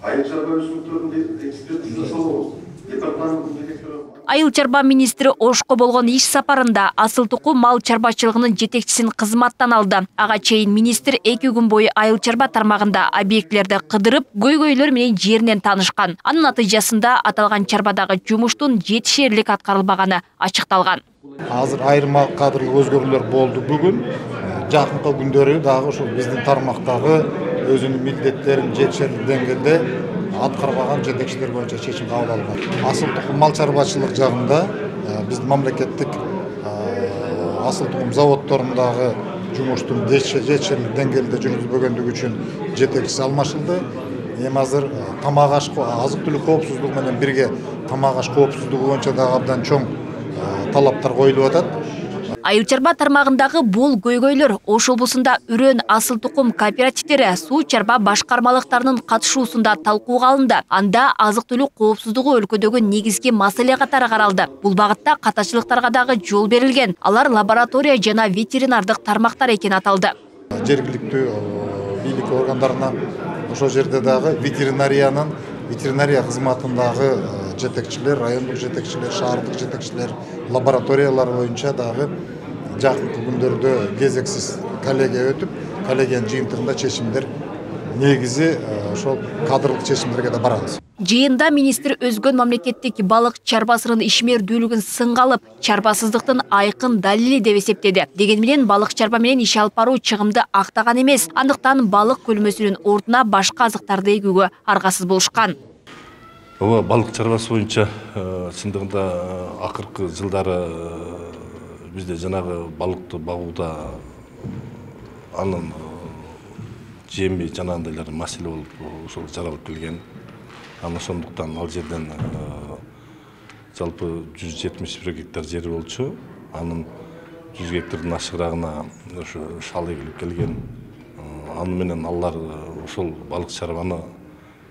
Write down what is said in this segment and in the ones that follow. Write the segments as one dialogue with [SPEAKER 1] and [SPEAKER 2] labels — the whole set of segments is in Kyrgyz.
[SPEAKER 1] Айыл чарба өсімдіктерінің экспертизасы жасалуы департаменттің директоры.
[SPEAKER 2] Айыл чарба министри Ошко болгон иш сапарында асыл тукум мал чарбачылыгынын жетекчисин кызматтан алды. Ага чейин министр 2 күн бою айыл чарба тармагында объектилерди кыдырып, көйгөйлөр менен жеринен таанышкан. Анын натыйжасында аталган чарбадагы жумуштун жетишерлик аткарылбаганы ачыкталган.
[SPEAKER 3] Азыр айрым кадрлык өзгөрүүлөр болду. Бүгүн жакынкы күндөрү дагы ошол биздин тармактагы өзүнүн милдеттерин жетишерлик деңгээлде аткарбаган жетекчилер боюнча чечим кабыл алынат. Асыл тукум мал чарбачылык жагында биздин мамлекеттик асыл тукум заводдорундагы жумуштун жетишерлик деңгээлде жүргүзбөгөндүгү үчүн жетекчиси алмашылды. Эми азыр тамак аш азык түлүк коопсуздугу менен бирге тамак аш коопсуздугу боюнча дагы абдан чоң талаптар коюлуп атат.
[SPEAKER 2] Айыл чарба тармагындагы бул көйгөйлөр Ош облусунда үрөн асыл тукум кооперативдери суу чарба башкармалыктарынын катышуусунда талкууга алынды. Анда азык түлүк коопсуздугу өлкөдөгү негизги маселе катары каралды. Бул багытта катачылыктарга дагы жол берилген. Алар лаборатория жана ветеринардык тармактар экени аталды.
[SPEAKER 3] Жергиликтүү бийлик органдарына ошол жерде дагы ветеринария кызматындагы жетекчилер, райондук жетекчилер, шаардык жетекчилер, лабораториялар боюнча дагы жакынкы күндөрдө кезексиз коллегия өтүп, коллегиянын жыйынтыгында чечимдер негизи ошол кадрлык чечимдерге да барабыз.
[SPEAKER 2] Жыйында министр өзгөн мамлекеттик балык чарбасынын ишмердүүлүгүн сынга алып, чарбасыздыктын айкын далили деп эсептеди. Деген менен балык чарба менен иш алып баруу чыгымды актаган эмес. Андыктан балык көлмөсүнүн ордуна башка азыктарды эгүүгө аргасыз болушкан.
[SPEAKER 4] Балык чарбасы боюнча чындыгында акыркы жылдары бизде жанагы балыкты багууда анын жеми жанагындайлар маселе болуп ошол жаралып келген. Аны ошондуктан ал жерден жалпы 171 гектар жери болчу. Анын 100 гектардан ашыгыраагына ошо шал эгилип келген. Аны менен алар ошол балык чарбаны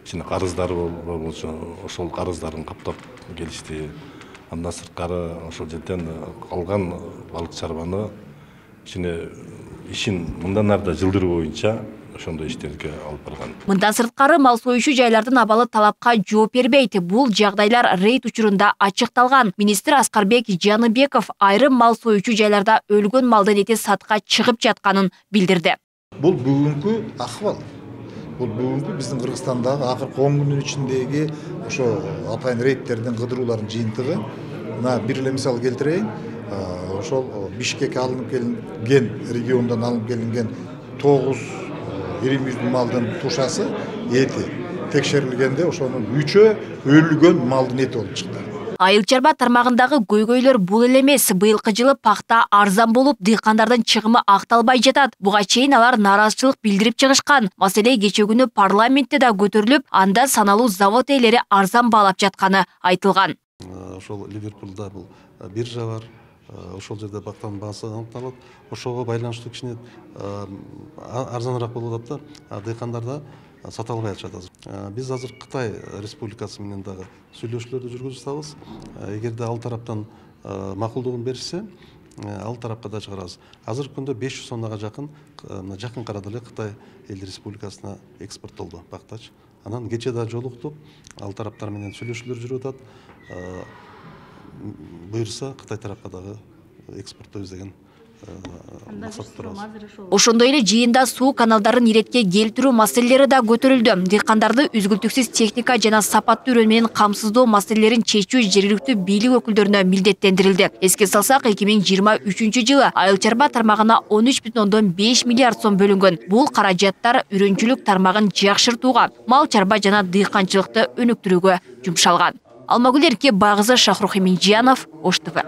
[SPEAKER 4] ичине карыздары болчу, ошол карыздарын каптап келишти. Андан сырткары ошол жерден калган балык чарбаны ичине ишин мындан ары да жылдыруу боюнча ошондой иштерге алып барган.
[SPEAKER 2] Мындан сырткары мал союучу жайлардын абалы талапка жооп бербейт. Бул жагдайлар рейд учурунда ачыкталган. Министр Аскарбек Жаныбеков айрым мал союучу жайларда өлгөн малдын эти сатка чыгып жатканын билдирди.
[SPEAKER 3] Бул бүгүнкү акыбал. Бул бүгүнкү биздин Кыргызстандагы акыркы 10 күндүн ичиндеги ошо атайын рейдтердин кыдыруулардын жыйынтыгы. Мына бир эле мисал келтирейин. Ошол Бишкекке алынып келинген региондон алынып келинген 9 ири мүйүздүү малдын тушасы эти текшерилгенде ошонун 3-ө өлгөн малдын эти болуп чыкты.
[SPEAKER 2] Айыл чарба тармагындагы көйгөйлөр бул эле эмес. Быйылкы жылы пахта арзан болуп, дыйкандардын чыгымы акталбай жатат. Буга чейин алар нааразычылык билдирип чыгышкан. Маселе кечээ күнү парламентте да көтөрүлүп, анда саналуу завод ээлери арзан баалап жатканы айтылган.
[SPEAKER 5] Ошол Ливерпулда бул биржа бар. Ошол жерде бактанын баасы аныкталат. Ошого байланыштуу кичине арзаныраак болуп атат да, дыйкандарда сата албай атышат азыр. Биз азыр Кытай Республикасы менен дагы сүйлөшүүлөрдү жүргүзүп атабыз. Эгерде ал тараптан макулдугун беришсе, ал тарапка да чыгарабыз. Азыркы күндө 500 тоннага жакын жакын арада эле Кытай эл республикасына экспорттолду бактач. Анан кечээ да жолуктук, ал тараптар менен сүйлөшүүлөр жүрүп атат. Буюрса Кытай тарапка дагы экспорттойбуз деген максат турабыз.
[SPEAKER 2] Ошондой эле жыйында суу каналдарын иретке келтирүү маселелери да көтөрүлдү. Дыйкандарды үзгүлтүксүз техника жана сапаттуу үрөн менен камсыздоо маселелерин чечүү жергиликтүү бийлик өкүлдөрүнө милдеттендирилди. Эске салсак, 2023-жылы айыл чарба тармагына 13,5 миллиард сом бөлүнгөн. Бул каражаттар үрөнчүлүк тармагын жакшыртууга, мал чарба жана дыйканчылыкты өнүктүрүүгө жумшалган. Алмагүл Эрке, Багызы, Шахрух Эминжиянов, Ош ТВ.